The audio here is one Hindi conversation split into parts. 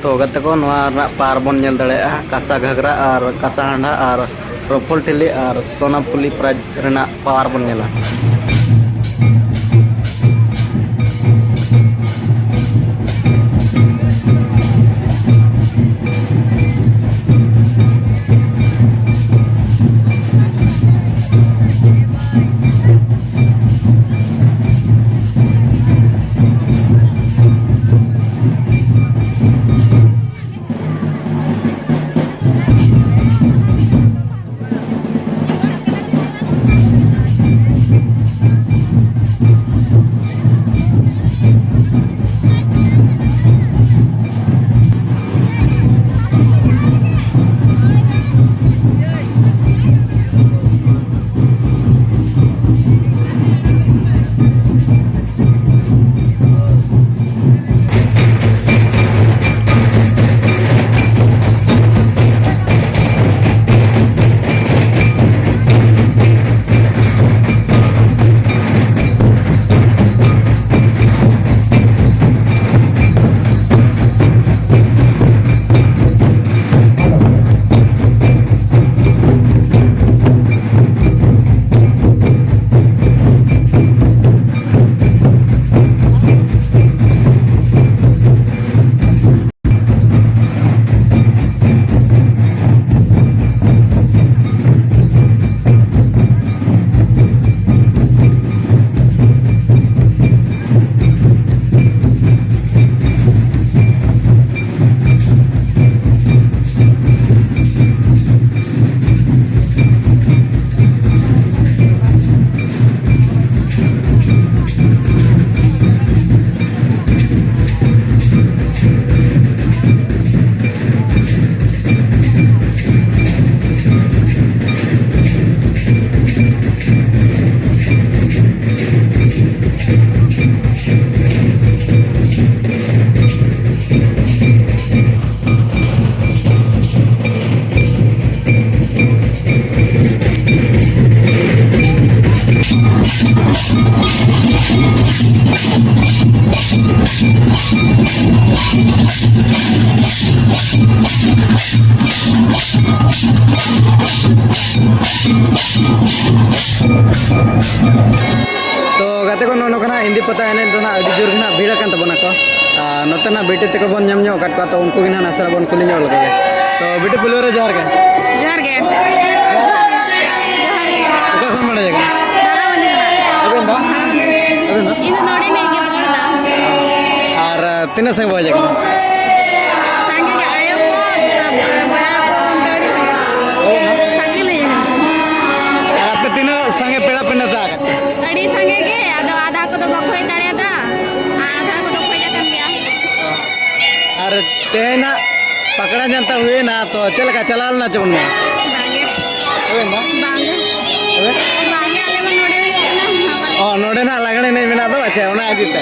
तो गते को पार बन नेल दाड़ेया कासा घाघरा और कासा हांडा और रफल टिली और सोनापुली प्राइज रेना पार बन नेला। तो गाते को नोकना हिंदी पता एने तो ना अड़ी जोर ना भीड़ कान तबना को नोतना बेटे तक बन ñam ñoo kat को तो उनको गिना नासरा बन कुली ñoo लगे तो बेटे पुलो रे जोहार के जोहार के ओका खन बड़ा जगह दारा बंदी अबे ना इन नोडे नहीं के बोलदा और तीन संग बजे जगह संगे के आयो को बया को गाड़ी संगे ले आप तीन संगे पेड़ा पिन था अड़ी संगे के आधा आधा को तो बखोई ताड़े था आधा को तो खोई जातन गया और तेना पकड़ा जानता हुए ना तो चल का चलाल ना चुन में बांगे अबे ना बांगे अबे बांगे आले में नोडे में ओ नोडे ना लगने नहीं मिला तो अच्छा उना आदिते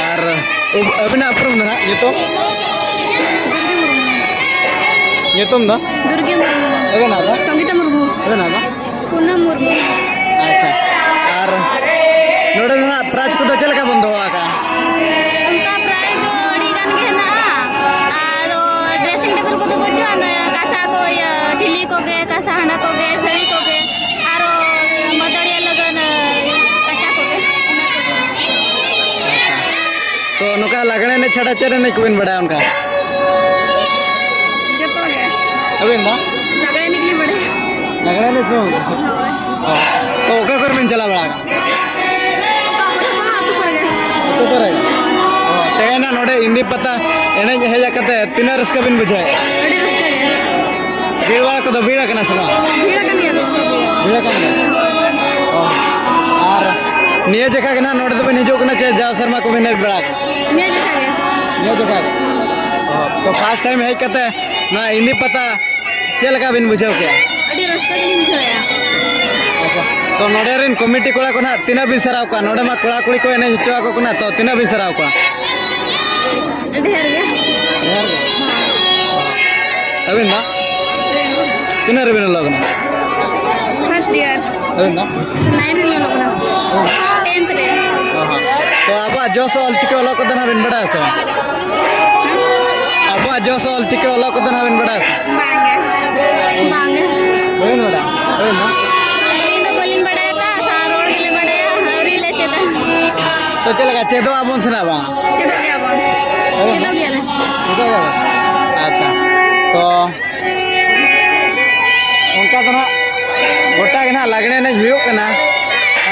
और अबे ना अपरम ना ये तो ना दुर्गे मुर्मू अबे ना था संगीता मुर्मू अबे ना था पूनम मुर्मू अच्छा और नोडे ना प्राइज को तो चल का बंद हुआ का उनका प्राइस तो अड़ी गान के ना आरो ड्रेसिंग टेबल को तो बच्चा कासा को ठिली को के कासा हांडा को के सड़ी को के आरो मदड़िया लगन कच्चा को के तो नुका लगने ने छड़ा चरे ने कोइन बड़ा उनका जो तो है अबे ना लगड़े निकली बड़े लगने ने सो तो ओका कर में चला बड़ा तो पर है तेना नोडे हिंदी पता एने हे जाकते तीन रस्का बिन बुझाए अड़ी रस्का है भीड़ वाला को तो भीड़ कना सला भीड़ कन गया भीड़ कना और निये जगह के ना नोडे तो बिन हिजो कना चे जाव शर्मा को बिन बड़ा ने जगह है निये जगह तो फर्स्ट टाइम है कहते ना हिंदी पता चल का बिन बुझाओ क्या अड़ी रस्का के लिए छया अच्छा तो नोडे रिन कमिटी कोड़ा को ना तीना बिन सराव का नोडे मा कोड़ा कुड़ी को एने हिचवा को ना तो तीना बिन सराव का ढेर गया अबे ना तीना रे बिन लगना फर्स्ट ईयर अबे ना 9 रे लगना 10th रे तो अब जो सो अलचिके वाला को दना बिन बड़ा सो चिके वाला को तो ना बिन बड़ा बांगे बहन बड़ा बहन ना इन तो बोलिन बड़ा का सारोड़ के लिए बड़ा हरी ले चेता तो चलेगा चेदो आबोन सुना बा चेता क्या बोल चेता क्या ले itu apa? अच्छा तो उनका तो ना गोटा के ना लगने ने हुई करना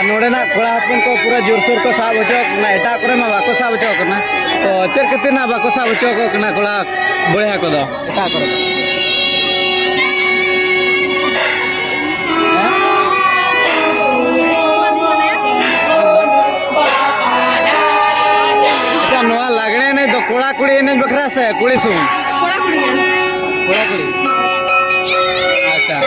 नोड़े ना कोड़ा हपन को पूरा जोरसोर को साब होचो ना एटा करे मा बाको साब होचो करना तो चेर कते ना बाको साब होचो को करना कोड़ा बोया को दो एटा करे अच्छा नोआ लगने ने तो कोड़ा कुड़ी ने बखरा से कुड़ी सुन कोड़ा कुड़ी कोड़ा कुड़ी अच्छा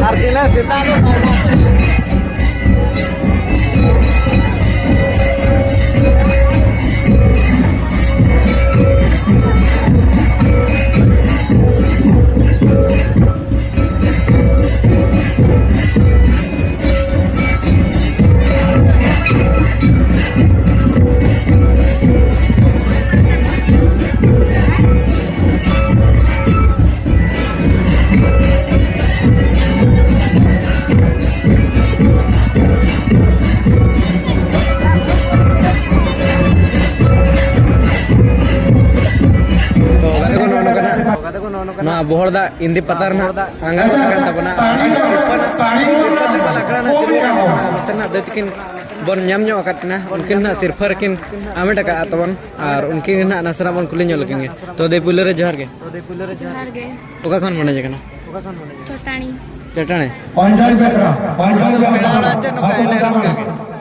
Artinya kita ना बोहरदा इंदी पतार ना अंगा kan tabana sirpa coba lakrana ceru kan tabana नतना दतिकिन बन nyam nyok akatna unkin na sirfar kin amet ka atawan ar unkin na nasra mon kulin nyol kinge to de pulere johar ge जोहार गे oka kon mane jekana चटाणी चटाणे panchayat Besra panchayat Besra पेड़ा चे नो का एने रस के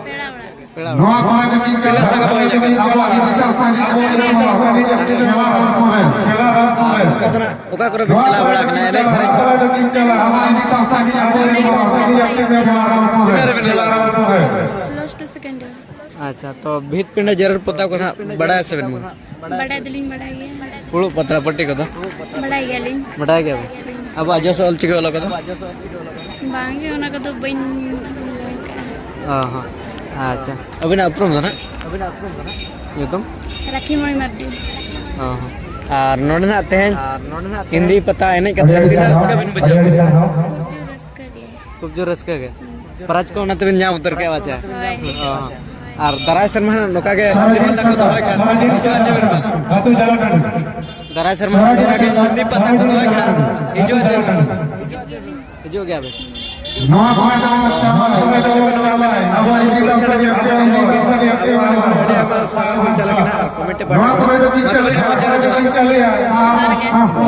पेड़ा बड़ा पेड़ा नोआ कोरे के किन पेड़ा संग बोय जगे आवा इनका सानी खेला रात सोरे कतना oka करे बिचला बड़ा कना एने सरे कोरे के किन चला हवा इनका सानी आवे अपने खेला रात सोरे लास्ट सेकंड अच्छा तो भीत पिंड जरर पता को बड़ा है सेवन में बड़ा दिलिंग बड़ा गया पुळु पत्रा पट्टी को बड़ा गया लिंग बड़ा गया अब आजो सोल चिके वाला को बांगे ओना को तो बइन हां हां अच्छा अभी ना अपरम ना ये तुम राखी मणि मार्डी हां हां और नोडना तेहन हिंदी पता है नहीं कदर डिनर्स का बिन बचो रस कर दिए खूब जो रस का प्राज को ना तो बिन जाम उतर के वाचा हां और दाराय शर्मा नौका के हिंदी पता को दोहय का Batu Jalan Tadi. दाराय शर्मा नौका के हिंदी पता को दोहय का हिजो चे हिजो गया बे Nama kau dah macam mana? Nama ini kau dah comment Nama kau dah kita lihat.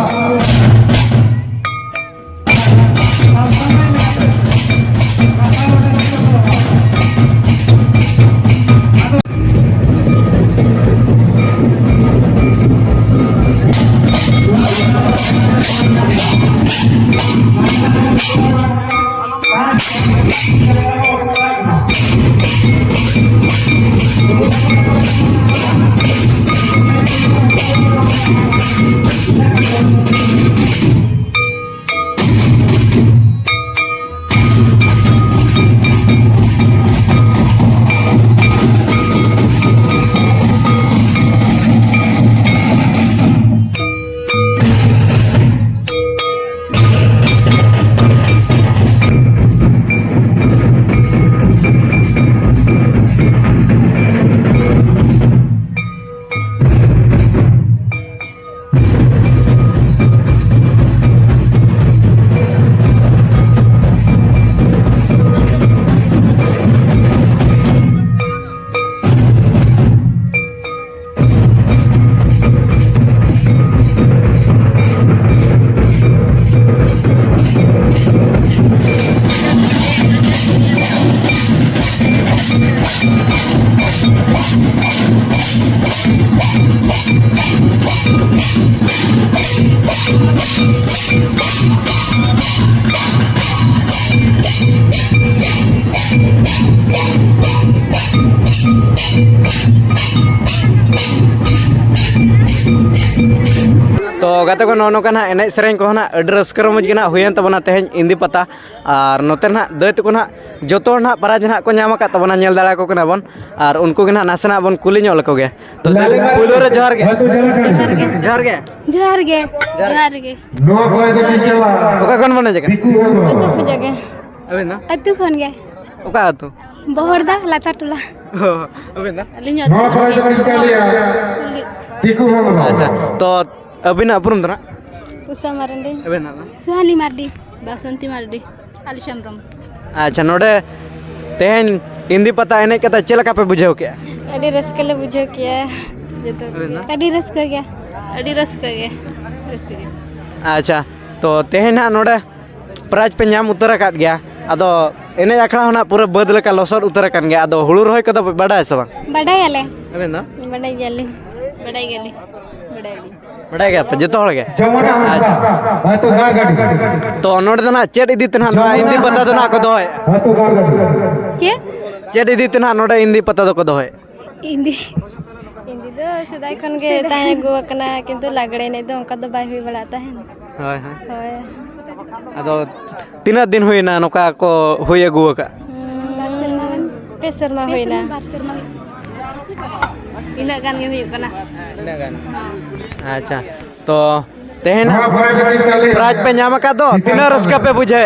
तो गाते को नौका ना एने सेरें को ना अड्डी रस्क रमज गिना हुयन तबना तेहें इंदी पता और नोते ना दैत को ना जोतो ना प्राइज ना को नाम का तबना नेल दाड़ा को कना बन और उनको गिना नासना बन कुली ᱧᱚᱜ लको गे तो पुलो रे जोहार गे Batu Jalan Tadi. जोहार गे जोहार गे जोहार गे Nama kau dah kita lihat. ओका कोन बने जगह Tiku Hongro. अतु पूजा गे अबे ना अतु खन गे ओका आतु बहरदा लाता टोला अबे ना अलिन Nama kau dah kita lihat. Tiku Hongro. अच्छा तो अबिना अपरुम दना उषा मारंडी अबे ना सुहानी मार्डी बासंती मार्डी आलिशमरम अच्छा नोडे तेहें इंदी पता एने कता चलका पे बुझाव के अडी रस्क ले बुझो किया जतो अडी रस्क गया अडी रस्क गया रस्क गया अच्छा तो तेहें ना नोडे प्राइज पे नाम उतर काट गया अदो एने आखड़ा होना पूरा बद लेका लसर उतर कान गया अदो हुलु रोय कदो बड़ा है सब बड़ा याले अबे ना बड़ा याले बड़ा याले बड़ा याले बड़ा गया पे जतो हड़ गया Jamana Hamza. Batu Gar Gadi. तो नोडे दना चेट इदी तना नो इंदी पता दना को दोय Batu Gar Gadi. के चेट इदी तना नोडे इंदी पता दो को दोय हिंदी हिंदी दो सदाई खन के ताए गो कना किंतु लागड़े ने दो उनका दो बाई हुई बड़ाता है हाय हाय होय अदो तीना दिन हुईना नोका को हुई अगु का पेसरमा हुईना इना गान गे हुई कना अच्छा तो तेहें Nama kau dah kita lihat. Prize पे नाम का दो तीना रस्का पे बुझे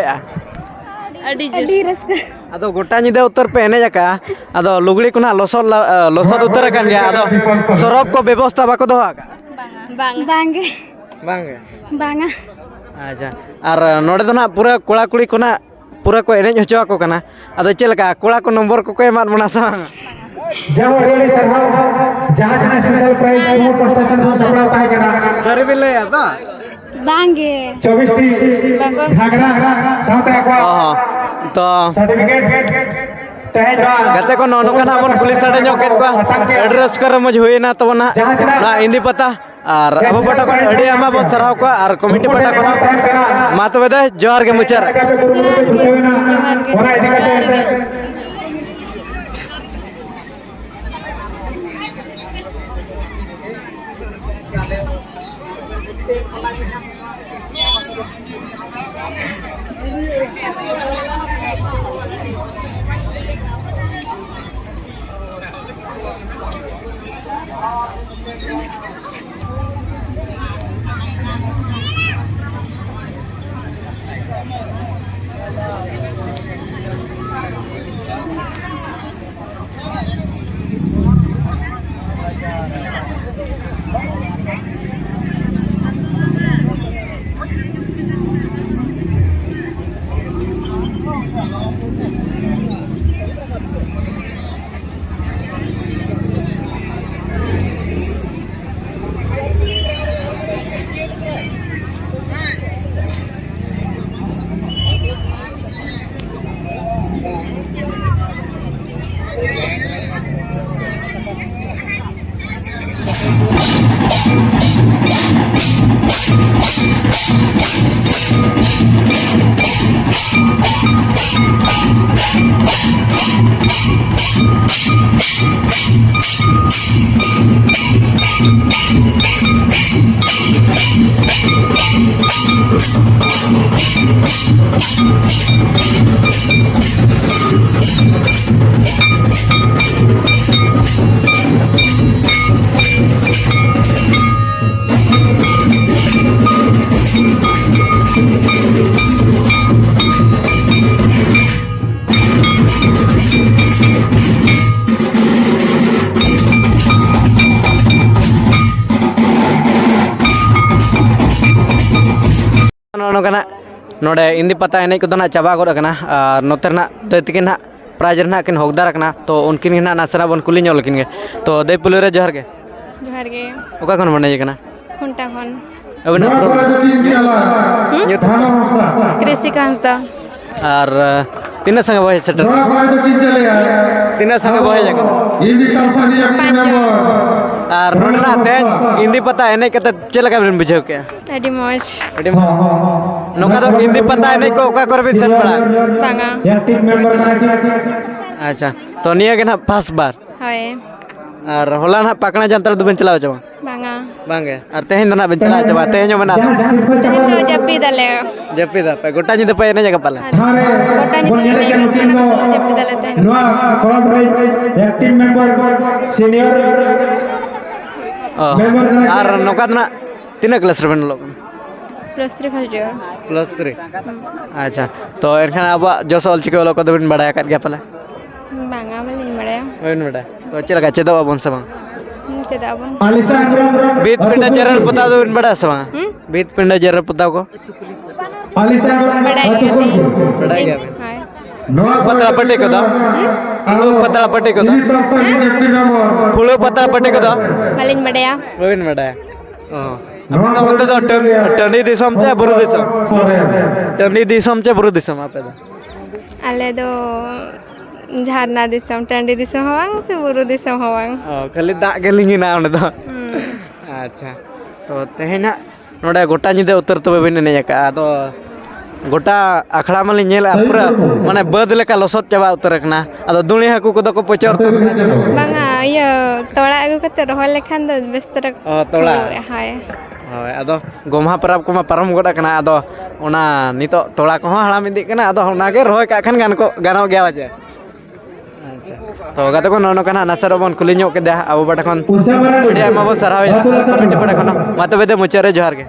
अडी रस्क अदो गोटा निदे उत्तर पे एने जका अदो लुगड़ी को ना लसद उतर कान गया अदो सरब को व्यवस्था बाको दोहा का बांग बांगे बांगे बांगा अच्छा और नोडे दो ना पूरा कोड़ा कुड़ी को ना पूरा को एने हचो को कना अदो चलका कोड़ा को नंबर को एमात मना सा Jauh dari Sarhau, jahah kena special prize umur pertasan dua sepuluh tahun kena. Sir भी ले आता बांगे 24 di Ghagra, साथ एक हां तो सर्टिफिकेट तहज गते को नोनो का नाम पुलिस साडे ᱧᱚᱜ केत को एड्रेस कर मज हुईना तब ना ना इंदी पता और अब पटा को अड़ी आमा बहुत सराव को और कमिटी पटा को मा तबे दे जोहार के मुचर orang ini kata ᱱᱚᱠᱟᱱᱟᱜ ᱱᱚᱰᱮ ᱤᱱᱫᱤ ᱯᱟᱛᱟ ᱮᱱᱮᱡ ᱠᱚᱫᱚ ᱱᱟᱜ ᱪᱟᱵᱟ ᱜᱚᱫ ᱟᱠᱟᱱᱟ ᱟᱨ ᱱᱚᱛᱮ ᱨᱮᱱᱟᱜ ᱫᱟᱹᱭ ᱛᱟᱹᱠᱤᱱ ᱱᱟᱜ ᱯᱨᱟइᱡᱽ ᱨᱮᱱᱟᱜ ᱠᱤᱱ ᱦᱚᱠᱫᱟᱨ ᱟᱠᱟᱱᱟ ᱛᱚ ᱩᱱᱠᱤᱱ ᱜᱮ ᱱᱟᱜ ᱱᱟᱥᱮᱱᱟᱜ ᱵᱚᱱ ᱠᱩᱞᱤ ᱧᱚᱜ ᱞᱮᱠᱤᱱ ᱜᱮ ᱛᱚ ᱫᱟᱹᱭ ᱯᱩᱞᱩ ᱨᱮ ᱡᱚᱦᱟᱨ ᱜᱮ ᱡᱚᱦᱟᱨ ᱜᱮ ᱚᱠᱟ ᱠᱷᱚᱱ ᱵᱚᱱ ᱦᱮᱡ ᱟᱠᱟᱱᱟ ᱠᱷᱩᱱᱴᱟ ᱠᱷᱚᱱ ᱟᱹᱵᱤᱱᱟᱜ ᱠᱨᱤᱥᱤᱠᱟ ᱦᱟᱸᱥᱫᱟ ᱟᱨ ᱛᱤᱱᱟᱹᱜ ᱥᱟᱸᱜᱮ ᱵᱚ ᱦᱮᱡ ᱥᱮᱴᱮᱨ ᱛᱤᱱᱟᱹᱜ ᱥᱟᱸᱜᱮ ᱵᱚ ᱦᱮᱡ ᱟᱠᱟᱱᱟ ᱟᱨ ᱱᱚᱰᱮᱱᱟᱜ ᱛᱮᱦᱮᱧ ᱤᱱᱫᱤ ᱯᱟᱛᱟ ᱮᱱᱮᱡ ᱠᱟᱛᱮ ᱪᱮᱫ ᱞᱮᱠᱟ ᱵᱤᱱ ᱵᱩᱡᱷᱟᱹᱣ ᱠᱮᱜᱼᱟ ᱟᱹᱰᱤ ᱢᱚᱡᱽ ᱟᱹᱰᱤ ᱢᱚᱡᱽ ᱱᱚᱝᱠᱟ ᱫᱚ ᱤᱱᱫᱤ ᱯᱟᱛᱟ ᱮᱱᱮᱡ ko ᱚᱠᱟ ᱠᱚᱨᱮ ᱵᱤᱱ ᱥᱮᱱ ᱵᱟᱲᱟ ᱵᱟᱝᱟ ᱟᱪᱪᱷᱟ ᱛᱚ ᱱᱤᱭᱟᱹ ᱜᱮ ᱱᱟᱜ ᱯᱷᱟᱥᱴ ᱵᱟᱨ ᱦᱳᱭ ᱟᱨ ᱦᱚᱞᱟ ᱱᱟᱜ ᱯᱟᱠᱲᱟ ᱡᱟᱱᱛᱟᱲ ᱫᱚᱵᱤᱱ ᱪᱟᱞᱟᱣ ᱪᱟᱵᱟ ᱵᱟᱝᱟ ᱵᱟᱝᱜᱮ ᱟᱨ ᱛᱮᱦᱮᱧ ᱫᱚ ᱱᱟᱜ ᱵᱤᱱ ᱪᱟᱞᱟᱣ ᱪᱟᱵᱟ ᱛᱮᱦᱮᱧ ᱦᱚᱸ ᱢᱮᱱᱟᱜ ᱛᱮᱦᱮᱧ ᱫᱚ ᱡᱟᱹᱯᱤᱫᱟᱞᱮ ᱡᱟᱹᱯᱤᱫᱟ ᱯᱮ ᱜᱚᱴᱟ ᱧᱤᱫᱟᱹ ᱯᱮ ᱮᱱᱮᱡ ᱟᱠᱟᱫ ᱯᱟᱞᱮ ᱜᱚᱴᱟ ᱧᱤᱫᱟᱹ ᱮᱱᱮᱡ ᱡᱟᱹᱯᱤᱫᱟᱞᱮ ᱛᱮᱦᱮᱧ ᱟᱨ ᱱᱚᱝᱠᱟ ᱫᱚ ᱱᱟᱜ ᱛᱤᱱᱟᱹᱜ ᱠᱞᱟᱥ ᱨᱮᱵᱮᱱ ᱚᱞᱚᱜ ᱠᱟᱱᱟ +3 ᱯᱷᱟᱥᱴ ᱤᱭᱟᱨ +3 ᱟᱪᱪᱷᱟ ᱛᱚ ᱮᱱᱠᱷᱟᱱ ᱟᱵᱚᱣᱟᱜ ᱡᱚᱥ ᱚᱞᱪᱤᱠᱤ ᱚᱞᱚᱜ ᱠᱚᱫᱚ ᱵᱤᱱ ᱵᱟᱲᱟᱭ ᱟᱠᱟᱫ ᱜᱮᱭᱟ ᱯᱟᱞᱮ ᱵᱟᱝᱟ ᱵᱟᱹᱞᱤᱧ ᱵᱟᱲᱟᱭᱟ ᱵᱟᱹᱵᱤᱱ ᱵᱟᱰᱟᱭ ᱛᱚ ᱪᱮᱫ ᱞᱮᱠᱟ ᱪᱮᱫᱚᱜ ᱟᱵᱚᱱ ᱥᱮ ᱵᱟᱝ ᱪᱮᱫᱟᱜ ᱵᱚᱱ ᱵᱤᱫ ᱯᱤᱸᱰᱟᱹ ᱡᱮᱨᱮᱲ ᱯᱚᱛᱟᱣ ᱫᱚᱵᱤᱱ ᱵᱟᱰᱟᱭᱟ ᱥᱮ ᱵᱟᱝ ᱵᱤᱫ ᱯᱤᱸᱰᱟᱹ ᱡᱮᱨᱮᱲ ᱯᱚᱛᱟᱣ ko ᱵᱟᱰᱟᱭ ᱜᱮᱭᱟᱞᱤᱧ ᱵᱟᱰᱟᱭ ᱜᱮᱭᱟᱵᱤᱱ ᱦᱳᱭ ᱯᱟᱛᱲᱟ ᱯᱟᱹᱴᱤ ᱠᱚᱫᱚ ᱯᱟᱛᱲᱟ ᱯᱟᱹᱴᱤ ᱠᱚᱫᱚ ᱯᱷᱩᱲᱩᱜ ᱯᱟᱛᱲᱟ ᱯᱟᱹᱴᱤ ᱠᱚᱫᱚ ᱵᱟᱹᱞᱤᱧ ᱵᱟᱰᱟᱭᱟ ᱵᱟᱹᱵᱤᱱ ᱵᱟᱰᱟᱭᱟ ᱟᱯᱮ ᱫᱚ ᱚᱱᱛᱮ ᱫᱚ ᱴᱟᱺᱰᱤ ᱫᱤᱥᱚᱢ ᱪᱮ ᱵᱩᱨᱩ ᱫᱤᱥᱚᱢ ᱴᱟᱺᱰᱤ ᱫᱤᱥᱚᱢ ᱪᱮ ᱵᱩᱨᱩ ᱫᱤᱥᱚᱢ ᱟᱯᱮ ᱫᱚ ᱟᱞᱮ ᱫᱚ ᱡᱷᱟᱨᱱᱟ ᱫᱤᱥᱚᱢ ᱴᱟᱺᱰᱤ ᱫᱤᱥᱚᱢ ᱦᱚᱸ ᱵᱟᱝ ᱥᱮ ᱵᱩᱨᱩ ᱫᱤᱥᱚᱢ ᱦᱚᱸ ᱵᱟᱝ ᱠᱷᱟᱹᱞᱤ ᱫᱟᱜ ᱜᱮ ᱞᱤᱸᱜᱤᱱᱟ ᱚᱸᱰᱮ ᱫᱚ ᱟᱪᱪᱷᱟ ᱛᱚ ᱛᱮᱦᱮᱧ ᱦᱟᱸᱜ ᱱᱚᱰᱮ ᱜᱚᱴᱟ ᱧᱤᱫᱟᱹ ᱩᱛᱟᱹᱨ ᱛᱚᱵᱮ ᱵᱤᱱ ᱮᱱᱮᱡ ᱟᱠᱟᱜᱼᱟ ᱟᱫᱚ ᱜᱚᱴᱟ ᱟᱠᱷᱲᱟ ᱢᱟᱞᱤᱧ ᱧᱮᱞᱮᱜᱼᱟ ᱯᱩᱨᱟᱹ ᱢᱟᱱᱮ ᱵᱟᱹᱫ ᱞᱮᱠᱟ ᱞᱚᱥᱚᱫ ᱪᱟᱵᱟ ᱩᱛᱟᱹᱨ ᱟᱠᱟᱱᱟ ᱟᱫᱚ ᱫᱩᱬᱤ ᱦᱟᱹᱠᱩ ᱠᱚᱫᱚ ᱠᱚ ᱯᱚᱪᱚᱨ ᱵᱟᱝᱟ ᱤᱭᱟᱹ ᱛᱚᱲᱟ ᱟᱹᱜᱩ ᱠᱟᱛᱮ ᱨᱚᱦᱚᱭ ᱞᱮᱠᱷᱟᱱ ᱫᱚ ᱵᱮᱥ ᱛᱚᱨᱟ ᱛᱚᱲᱟ ᱦᱳᱭ ᱦᱳᱭ ᱟᱫᱚ ᱜᱚᱢᱦᱟ ᱯᱟᱨᱟᱵᱽ ᱠᱚᱢᱟ ᱯᱟᱨᱚᱢ ᱜᱚᱫ ᱟᱠᱟᱱᱟ ᱟᱫᱚ ᱚᱱᱟ ᱱᱤᱛᱚᱜ ᱛᱚᱲᱟ ᱠᱚᱦᱚᱸ ᱦᱟᱲᱟᱢ ᱤᱫᱤᱜ ᱠᱟᱱᱟ ᱟᱫᱚ ᱚᱱᱟᱜᱮ ᱨᱚᱦᱚᱭ ᱠᱟᱜ ᱠᱷᱟᱱ ᱜᱟᱱᱚᱜ ᱜᱮᱭᱟ ᱵᱟᱪᱮ ᱟᱪᱪᱷᱟ ᱛᱚ ᱜᱟᱛᱮ ᱠᱚ ᱱᱚᱜᱼᱚ ᱱᱚᱝᱠᱟ ᱱᱟᱥᱮ ᱵᱚᱱ ᱠᱩᱞᱤ ᱧᱚᱜ ᱠᱮᱫᱟ ᱟᱵᱚ ᱵᱟᱴᱟ ᱠᱷᱚᱱ ᱟᱹᱰᱤ ᱟᱭᱢᱟ ᱵᱚᱱ ᱥᱟᱨᱦᱟᱣᱮᱫᱟ ᱠᱚᱢᱤᱴᱤ ᱯᱟᱦᱴᱟ ᱠᱷᱚᱱ ᱢᱟ ᱛᱚᱵᱮ ᱫᱚ ᱢᱩᱪᱟᱹᱫ ᱨᱮ ᱡᱚᱦᱟᱨ ᱜᱮ